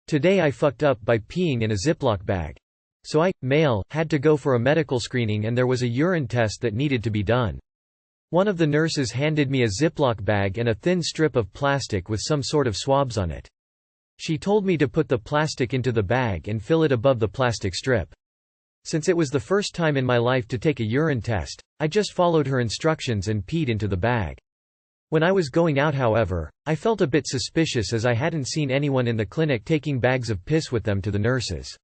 Today I fucked up by peeing in a ziplock bag. So I, male, had to go for a medical screening and there was a urine test that needed to be done. One of the nurses handed me a ziplock bag and a thin strip of plastic with some sort of swabs on it. She told me to put the plastic into the bag and fill it above the plastic strip. Since it was the first time in my life to take a urine test, I just followed her instructions and peed into the bag. When I was going out, however, I felt a bit suspicious as I hadn't seen anyone in the clinic taking bags of piss with them to the nurses.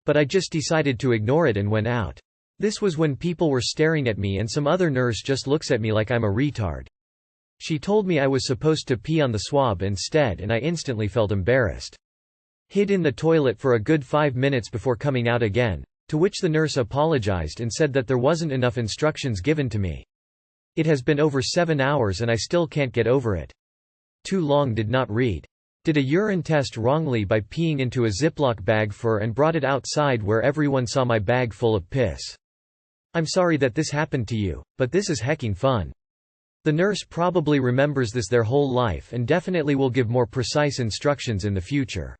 But I just decided to ignore it and went out. This was when people were staring at me and some other nurse just looks at me like I'm a retard. She told me I was supposed to pee on the swab instead and I instantly felt embarrassed. Hid in the toilet for a good 5 minutes before coming out again, to which the nurse apologized and said that there wasn't enough instructions given to me. It has been over 7 hours and I still can't get over it. Too long did not read. Did a urine test wrongly by peeing into a Ziploc bag and brought it outside where everyone saw my bag full of piss. I'm sorry that this happened to you, but this is hecking fun. The nurse probably remembers this their whole life and definitely will give more precise instructions in the future.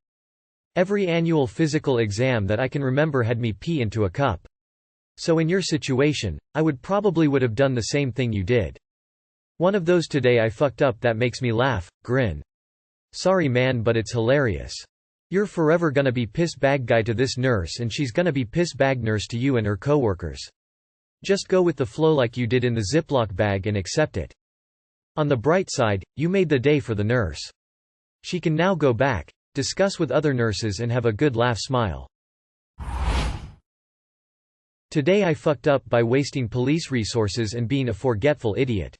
Every annual physical exam that I can remember had me pee into a cup. So in your situation, I would have done the same thing you did. One of those today I fucked up that makes me laugh, grin. Sorry man, but it's hilarious. You're forever gonna be piss bag guy to this nurse and she's gonna be piss bag nurse to you and her coworkers. Just go with the flow like you did in the Ziploc bag and accept it. On the bright side, you made the day for the nurse. She can now go back, discuss with other nurses and have a good laugh smile. Today I fucked up by wasting police resources and being a forgetful idiot.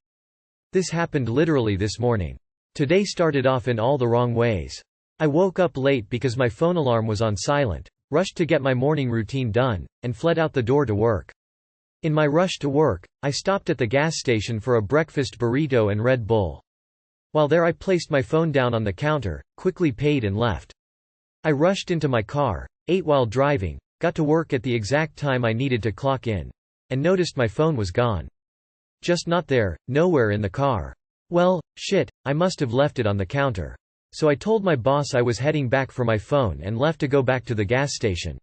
This happened literally this morning. Today started off in all the wrong ways. I woke up late because my phone alarm was on silent, rushed to get my morning routine done, and fled out the door to work. In my rush to work, I stopped at the gas station for a breakfast burrito and Red Bull. While there I placed my phone down on the counter, quickly paid and left. I rushed into my car, ate while driving, got to work at the exact time I needed to clock in, and noticed my phone was gone. Just not there, nowhere in the car. Well, shit, I must have left it on the counter. So I told my boss I was heading back for my phone and left to go back to the gas station.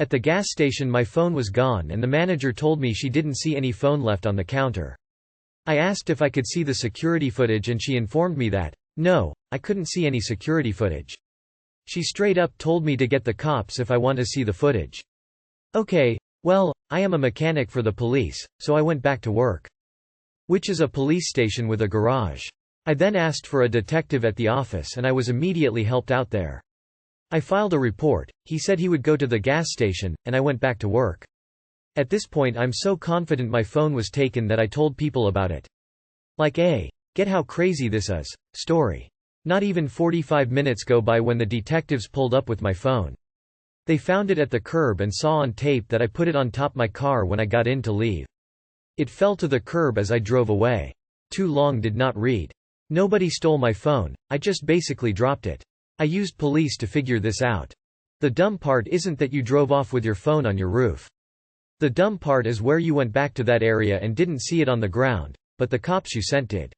At the gas station my phone was gone and the manager told me she didn't see any phone left on the counter. I asked if I could see the security footage and she informed me that, no, I couldn't see any security footage. She straight up told me to get the cops if I want to see the footage. Okay, well, I am a mechanic for the police, so I went back to work. Which is a police station with a garage. I then asked for a detective at the office and I was immediately helped out there. I filed a report, he said he would go to the gas station, and I went back to work. At this point I'm so confident my phone was taken that I told people about it. Like get how crazy this is, story. Not even 45 minutes go by when the detectives pulled up with my phone. They found it at the curb and saw on tape that I put it on top my car when I got in to leave. It fell to the curb as I drove away. Too long did not read. Nobody stole my phone, I just basically dropped it. I used police to figure this out. The dumb part isn't that you drove off with your phone on your roof. The dumb part is where you went back to that area and didn't see it on the ground, but the cops you sent did.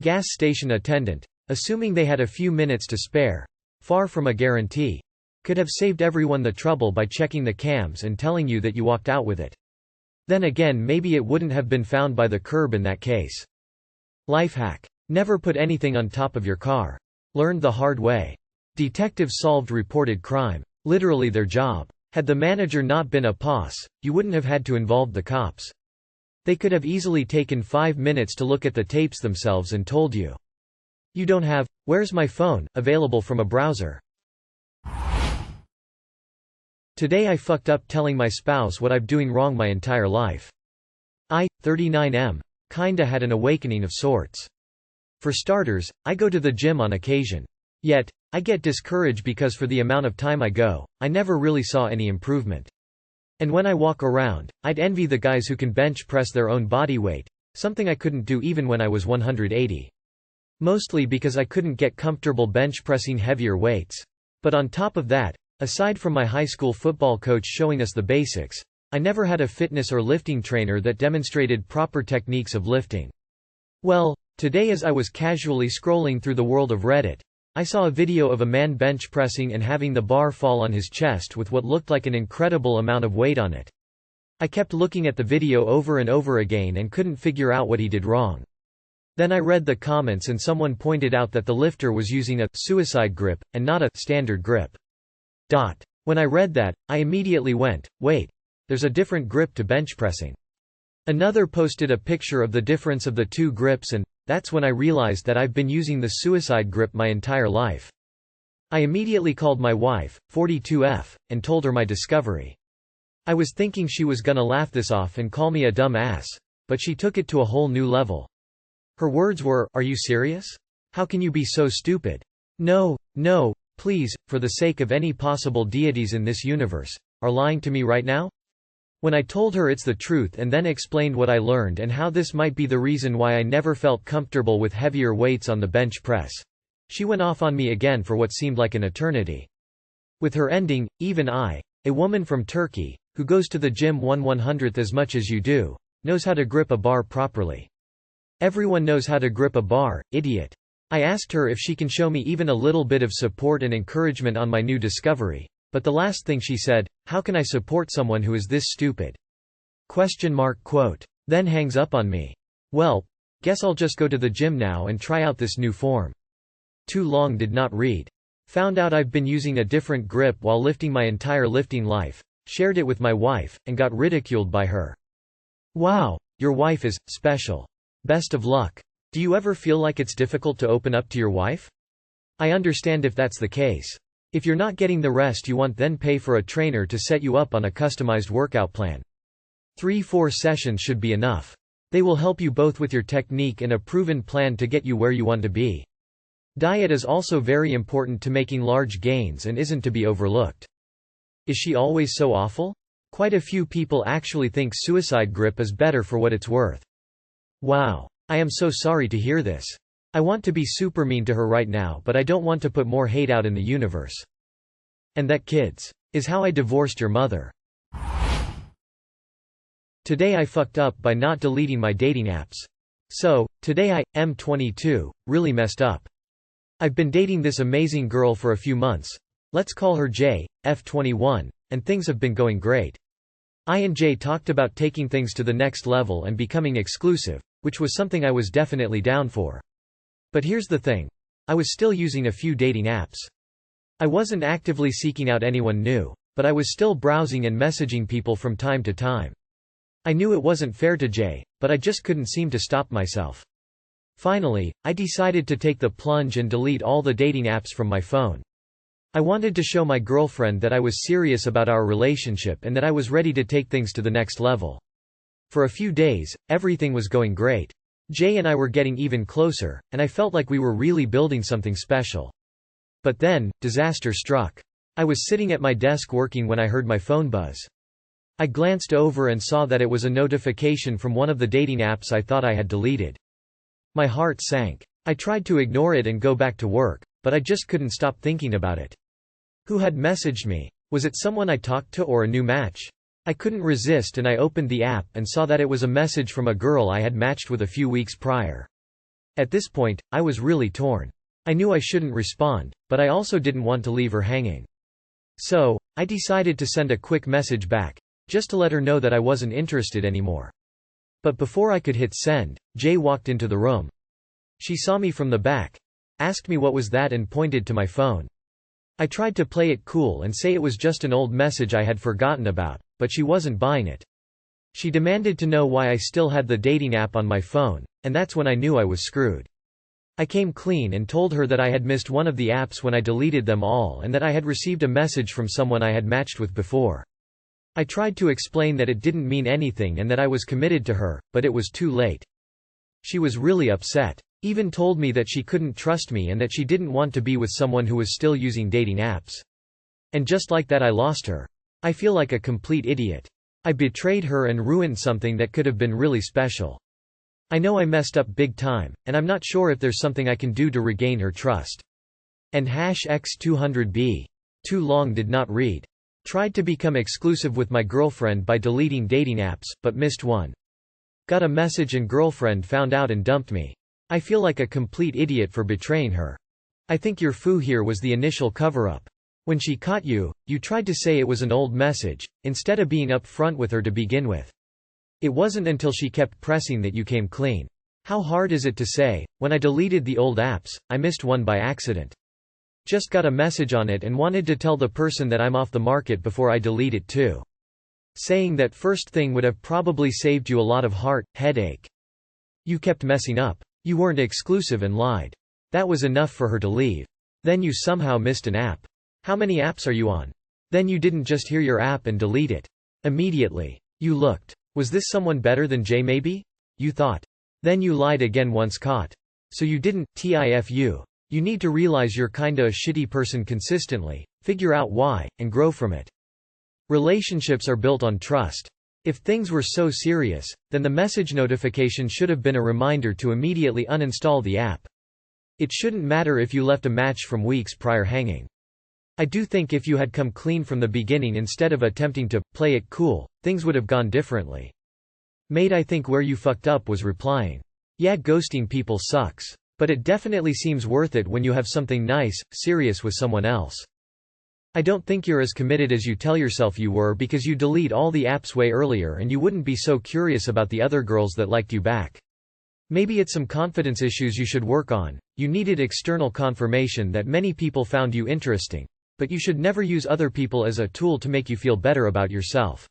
Gas station attendant, assuming they had a few minutes to spare, far from a guarantee, could have saved everyone the trouble by checking the cams and telling you that you walked out with it. Then again, maybe it wouldn't have been found by the curb in that case. Life hack. Never put anything on top of your car. Learned the hard way. Detectives solved reported crime. Literally their job. Had the manager not been a POS, you wouldn't have had to involve the cops. They could have easily taken 5 minutes to look at the tapes themselves and told you. You don't have, where's my phone, available from a browser. Today I fucked up telling my spouse what I'm doing wrong my entire life. I, 39M, kinda had an awakening of sorts. For starters, I go to the gym on occasion. Yet, I get discouraged because for the amount of time I go, I never really saw any improvement. And when I walk around, I'd envy the guys who can bench press their own body weight, something I couldn't do even when I was 180. Mostly because I couldn't get comfortable bench pressing heavier weights. But on top of that, aside from my high school football coach showing us the basics, I never had a fitness or lifting trainer that demonstrated proper techniques of lifting. Well, today as I was casually scrolling through the world of Reddit, I saw a video of a man bench pressing and having the bar fall on his chest with what looked like an incredible amount of weight on it. I kept looking at the video over and over again and couldn't figure out what he did wrong. Then I read the comments and someone pointed out that the lifter was using a suicide grip, and not a standard grip. When I read that, I immediately went, wait, there's a different grip to bench pressing. Another posted a picture of the difference of the two grips, and that's when I realized that I've been using the suicide grip my entire life. I immediately called my wife, 42F, and told her my discovery. I was thinking she was gonna laugh this off and call me a dumb ass, but she took it to a whole new level. Her words were, "Are you serious? How can you be so stupid? No, please, for the sake of any possible deities in this universe, are lying to me right now?" When I told her it's the truth and then explained what I learned and how this might be the reason why I never felt comfortable with heavier weights on the bench press, she went off on me again for what seemed like an eternity. With her ending, even I, a woman from Turkey, who goes to the gym 1/100th as much as you do, knows how to grip a bar properly. Everyone knows how to grip a bar, idiot. I asked her if she can show me even a little bit of support and encouragement on my new discovery. But the last thing she said, "How can I support someone who is this stupid?" ? Then hangs up on me. Well, guess I'll just go to the gym now and try out this new form. Too long did not read. Found out I've been using a different grip while lifting my entire lifting life, shared it with my wife, and got ridiculed by her. Wow, your wife is special. Best of luck. Do you ever feel like it's difficult to open up to your wife? I understand if that's the case. If you're not getting the rest you want, then pay for a trainer to set you up on a customized workout plan. 3-4 sessions should be enough. They will help you both with your technique and a proven plan to get you where you want to be. Diet is also very important to making large gains and isn't to be overlooked. Is she always so awful? Quite a few people actually think suicide grip is better for what it's worth. Wow. I am so sorry to hear this. I want to be super mean to her right now, but I don't want to put more hate out in the universe. And that, kids, is how I divorced your mother. Today I fucked up by not deleting my dating apps. So, today I am 22, really messed up. I've been dating this amazing girl for a few months. Let's call her J, F21, and things have been going great. I and Jay talked about taking things to the next level and becoming exclusive, which was something I was definitely down for. But here's the thing. I was still using a few dating apps. I wasn't actively seeking out anyone new, but I was still browsing and messaging people from time to time. I knew it wasn't fair to Jay, but I just couldn't seem to stop myself. Finally, I decided to take the plunge and delete all the dating apps from my phone. I wanted to show my girlfriend that I was serious about our relationship and that I was ready to take things to the next level. For a few days, everything was going great. Jay and I were getting even closer, and I felt like we were really building something special. But then, disaster struck. I was sitting at my desk working when I heard my phone buzz. I glanced over and saw that it was a notification from one of the dating apps I thought I had deleted. My heart sank. I tried to ignore it and go back to work, but I just couldn't stop thinking about it. Who had messaged me? Was it someone I talked to or a new match? I couldn't resist and I opened the app and saw that it was a message from a girl I had matched with a few weeks prior. At this point, I was really torn. I knew I shouldn't respond, but I also didn't want to leave her hanging. So, I decided to send a quick message back, just to let her know that I wasn't interested anymore. But before I could hit send, Jay walked into the room. She saw me from the back, asked me what was that and pointed to my phone. I tried to play it cool and say it was just an old message I had forgotten about, but she wasn't buying it. She demanded to know why I still had the dating app on my phone, and that's when I knew I was screwed. I came clean and told her that I had missed one of the apps when I deleted them all and that I had received a message from someone I had matched with before. I tried to explain that it didn't mean anything and that I was committed to her, but it was too late. She was really upset. Even told me that she couldn't trust me and that she didn't want to be with someone who was still using dating apps. And just like that I lost her. I feel like a complete idiot. I betrayed her and ruined something that could have been really special. I know I messed up big time, and I'm not sure if there's something I can do to regain her trust. And #X200B. Too long did not read. Tried to become exclusive with my girlfriend by deleting dating apps, but missed one. Got a message and girlfriend found out and dumped me. I feel like a complete idiot for betraying her. I think your foo here was the initial cover-up. When she caught you, you tried to say it was an old message, instead of being up front with her to begin with. It wasn't until she kept pressing that you came clean. How hard is it to say, when I deleted the old apps, I missed one by accident. Just got a message on it and wanted to tell the person that I'm off the market before I delete it too. Saying that first thing would have probably saved you a lot of headache. You kept messing up. You weren't exclusive and lied. That was enough for her to leave. Then you somehow missed an app. How many apps are you on? Then you didn't just hear your app and delete it. Immediately. You looked. Was this someone better than Jay maybe? You thought. Then you lied again once caught. So you didn't, TIFU. You need to realize you're kinda a shitty person consistently, figure out why, and grow from it. Relationships are built on trust. If things were so serious, then the message notification should have been a reminder to immediately uninstall the app. It shouldn't matter if you left a match from weeks prior hanging. I do think if you had come clean from the beginning instead of attempting to play it cool, things would have gone differently. Mate, I think where you fucked up was replying. Yeah, ghosting people sucks. But it definitely seems worth it when you have something nice, serious with someone else. I don't think you're as committed as you tell yourself you were because you delete all the apps way earlier and you wouldn't be so curious about the other girls that liked you back. Maybe it's some confidence issues you should work on. You needed external confirmation that many people found you interesting. But you should never use other people as a tool to make you feel better about yourself.